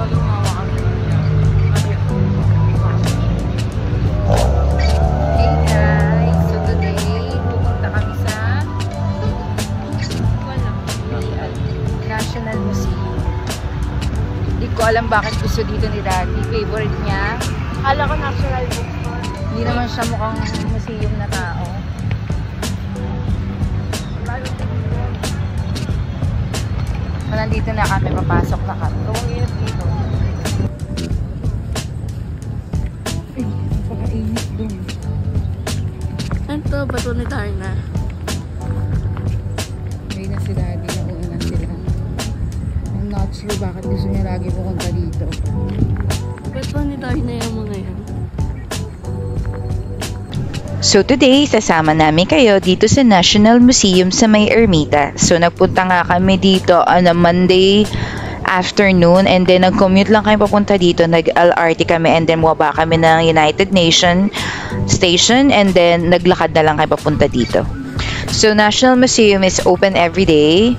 Hey guys, so today pupunta kami sa National Museum. Hindi ko alam bakit gusto dito ni Daddy. Favorite niya. Kala ko National Bookstore. Hindi naman siya mukhang museum na tao. So, nandito na kami, papasok na kami. Gawang init dito. Ay, napaka-init dun. Ito, bato ni Darna. May na si Daddy, nauna sila. I'm not sure bakit gusto niya lagi pupunta dito. Bato ni Darna yung mga yan. So today, sasama namin kayo dito sa National Museum sa may Ermita. So nagpunta nga kami dito on a Monday afternoon and then nag-commute lang kami papunta dito. Nag-LRT kami and then bumaba kami ng United Nations Station and then naglakad na lang kami papunta dito. So National Museum is open every day.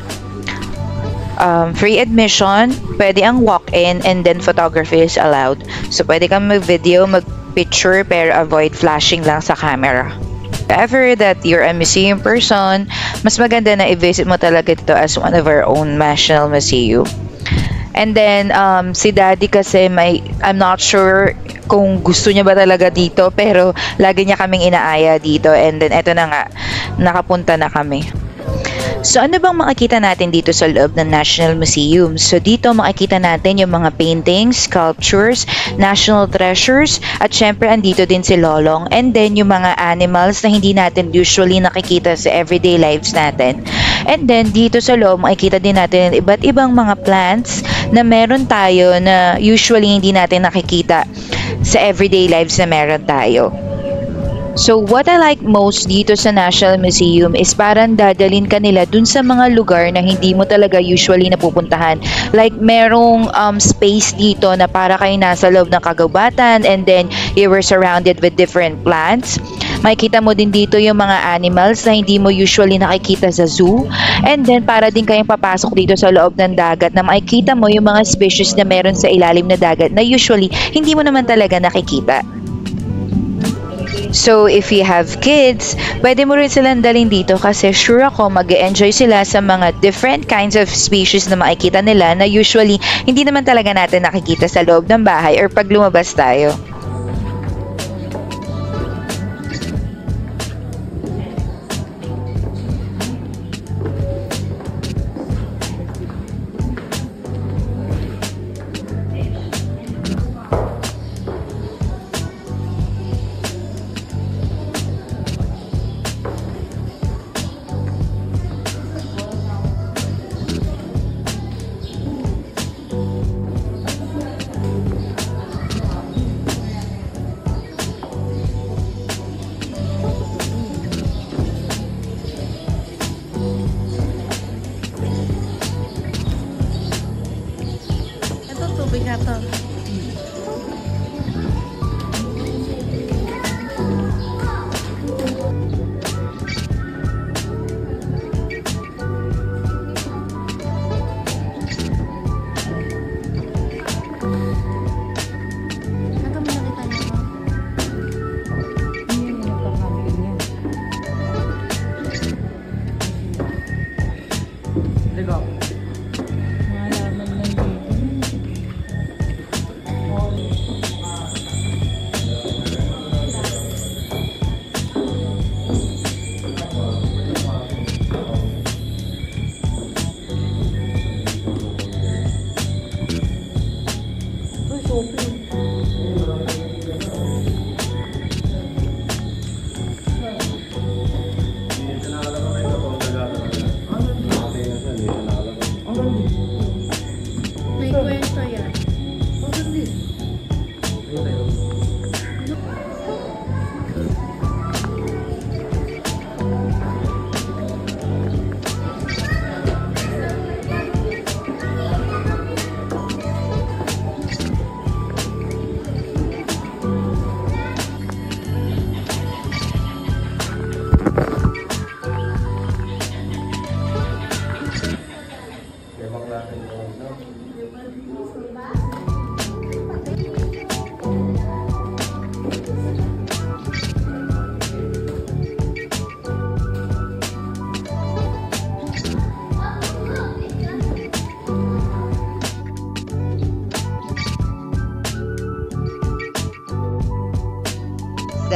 Free admission, pwede ang walk-in and then photography is allowed. So pwede kang mag-video, mag-picture pero avoid flashing lang sa camera. If ever that you're a museum person, mas maganda na i-visit mo talaga dito as one of our own National Museum. And then, si Daddy kasi I'm not sure kung gusto niya ba talaga dito pero lagi niya kaming inaaya dito and then eto na nga, nakapunta na kami. So ano bang makikita natin dito sa loob ng National Museum? So dito makikita natin yung mga paintings, sculptures, national treasures, at syempre andito din si Lolong. And then yung mga animals na hindi natin usually nakikita sa everyday lives natin. And then dito sa loob makikita din natin iba't ibang mga plants na meron tayo na usually hindi natin nakikita sa everyday lives na meron tayo. So what I like most dito sa National Museum is parang dadalhin ka nila dun sa mga lugar na hindi mo talaga usually napupuntahan. Like merong space dito na para kayo nasa loob ng kagubatan and then you were surrounded with different plants. Makikita mo din dito yung mga animals na hindi mo usually nakikita sa zoo. And then para din kayong papasok dito sa loob ng dagat na makikita mo yung mga species na meron sa ilalim na dagat na usually hindi mo naman talaga nakikita. So, if you have kids, pwede mo rin silang dalhin dito kasi sure ako mag-enjoy sila sa mga different kinds of species na makikita nila na usually hindi naman talaga natin nakikita sa loob ng bahay or pag lumabas tayo. Ito.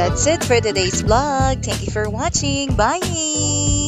that's it for today's vlog. Thank you for watching. Bye!